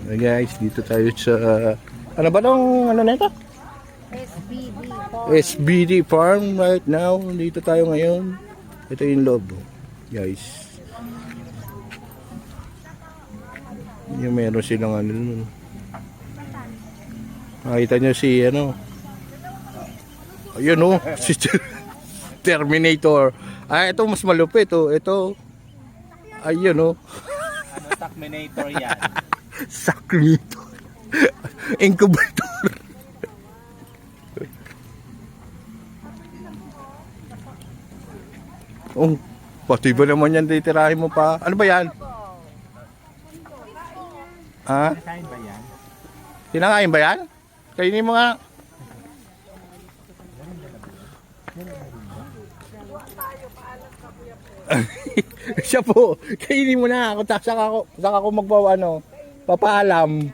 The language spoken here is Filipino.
Hey guys, dito tayo sa ano ba tong ano nito? SBD Farm right now. Dito tayo ngayon. Ito yung loob, guys. Yung meron silang ano nun. Makita nyo si ano. Ayun oh, si Terminator. Ah, ito mas malupit oh. Ito. Ayun oh. Ano Terminator yan? Sakmito. Incubator. Oh, pati ba naman yan titirahin mo pa? Ano ba yan? Ha? Kain ba yan? Tinangain ba yan? Kainin mo nga. Siya po, kainin mo na. Saka ako magbawa ano, papaalam.